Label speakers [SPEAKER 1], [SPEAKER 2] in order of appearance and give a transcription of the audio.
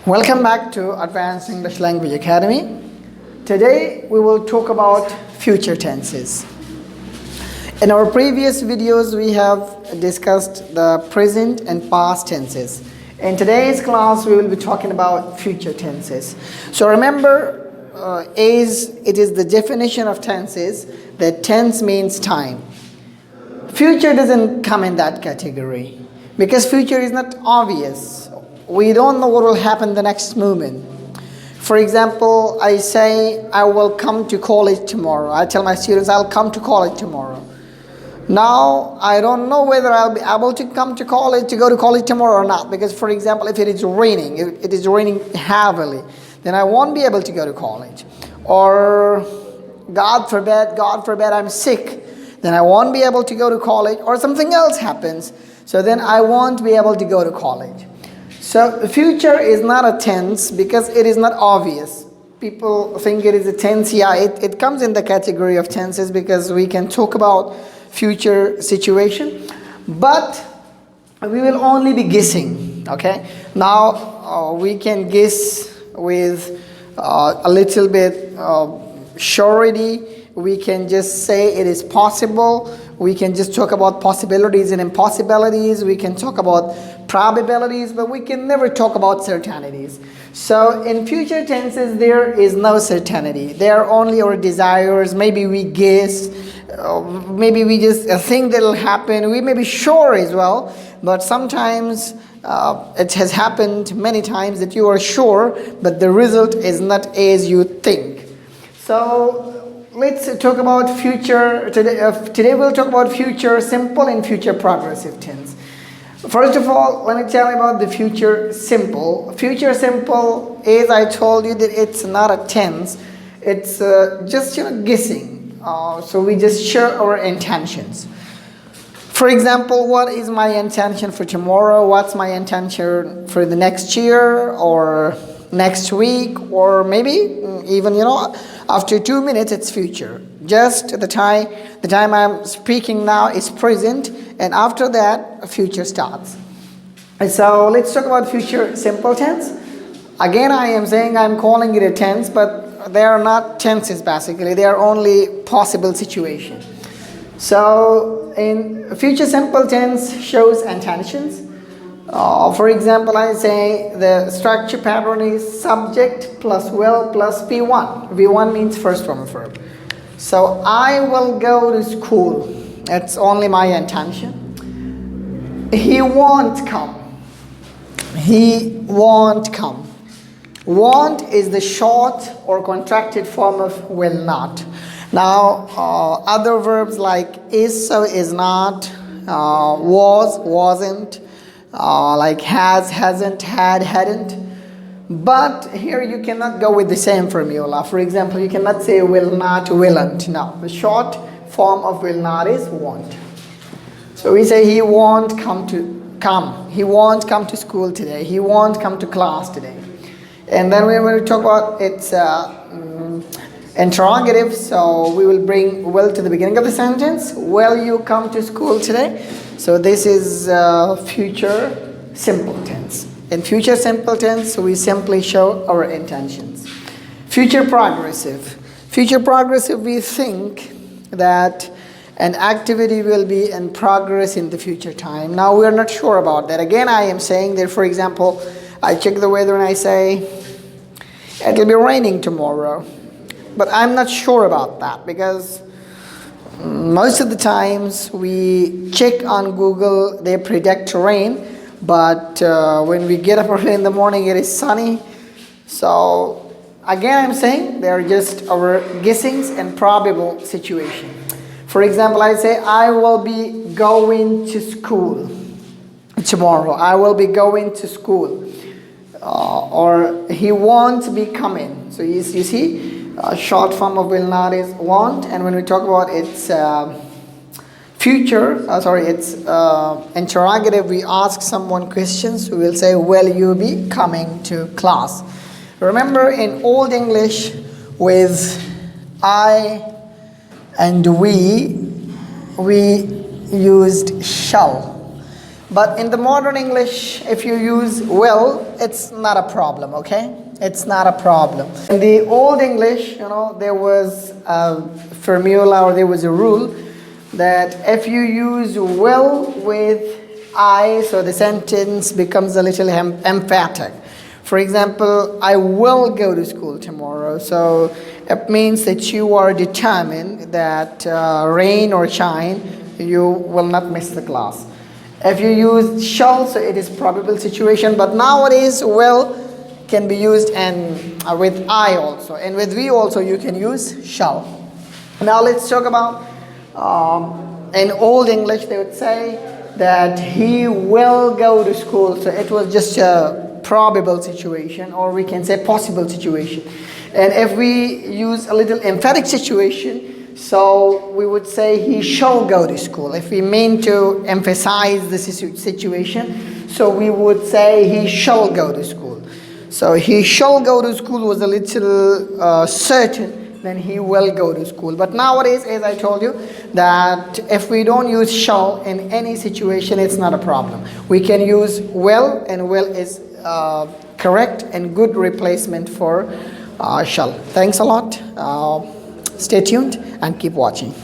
[SPEAKER 1] Welcome back to Advanced English Language Academy. Today we will talk about future tenses. In our previous videos we have discussed the present and past tenses. In today's class we will be talking about future tenses. So remember, as it is the definition of tenses that tense means time. Future doesn't come in that category because future is not obvious. We don't know what will happen the next moment. For example, I say I will come to college tomorrow. I tell my students I'll come to college tomorrow. Now I don't know whether I'll be able to come to college, to go to college tomorrow or not, because for example, if it is raining, if it is raining heavily, then I won't be able to go to college. Or God forbid I'm sick, then I won't be able to go to college, or something else happens, so then I won't be able to go to college. So the future is not a tense because it is not obvious. People think it is a tense. Yeah, it comes in the category of tenses because we can talk about future situation, but we will only be guessing. Okay, now we can guess with a little bit surety. We can just say it is possible. We can just talk about possibilities and impossibilities. We can talk about probabilities, but we can never talk about certainties. So in future tenses, there is no certainty. They are only our desires. Maybe we guess. Maybe we just think that will happen. We may be sure as well, but sometimes it has happened many times that you are sure, but the result is not as you think. So let's talk about future today. Today we'll talk about future simple and future progressive tense. First of all, let me tell you about the future simple. Future simple, as I told you, that it's not a tense. It's just guessing. So we just share our intentions. For example, what is my intention for tomorrow? What's my intention for the next year or next week, or maybe even after 2 minutes it's future. Just the time I'm speaking now is present, and after that future starts. And so let's talk about future simple tense. Again, I am saying I'm calling it a tense, but they are not tenses basically. They are only possible situations. So in future simple tense shows intentions. For example, I say the structure pattern is subject plus will plus V1. V1 means first form of verb. So I will go to school. That's only my intention. He won't come. He won't come. Won't is the short or contracted form of will not. Now, other verbs like is, so is not, was, wasn't, like has, hasn't, had, hadn't. But here you cannot go with the same formula. For example, you cannot say will not, willn't. No, the short form of will not is won't. So we say he won't come. He won't come to school today. He won't come to class today. And then we will talk about its interrogative. So we will bring will to the beginning of the sentence. Will you come to school today? So this is future simple tense. In future simple tense, we simply show our intentions. Future progressive. Future progressive, we think that an activity will be in progress in the future time. Now we are not sure about that. Again, I am saying that, for example, I check the weather and I say it will be raining tomorrow. But I'm not sure about that because most of the times we check on Google, they predict rain, but when we get up early in the morning it is sunny. So again, I'm saying they're just our guessings and probable situation. For example, I say I will be going to school tomorrow. I will be going to school. Or he won't be coming. So you see, short form of will not is won't, and when we talk about its its interrogative, we ask someone questions. We will say, will you be coming to class? Remember, in Old English, with I and we used shall. But in the modern English, if you use will, it's not a problem, okay? It's not a problem. In the old English, there was a formula, or there was a rule that if you use will with I, so the sentence becomes a little emphatic. For example, I will go to school tomorrow. So it means that you are determined that rain or shine, you will not miss the class. If you use shall, so it is probable situation. But nowadays, will can be used with I also. And with we also, you can use shall. Now let's talk about, in Old English, they would say that he will go to school. So it was just a probable situation, or we can say possible situation. And if we use a little emphatic situation, so we would say he shall go to school. If we mean to emphasize the situation, so we would say he shall go to school. So he shall go to school was a little certain, then he will go to school. But nowadays, as I told you, that if we don't use shall in any situation, it's not a problem. We can use will, and will is correct and good replacement for shall. Thanks a lot. Stay tuned and keep watching.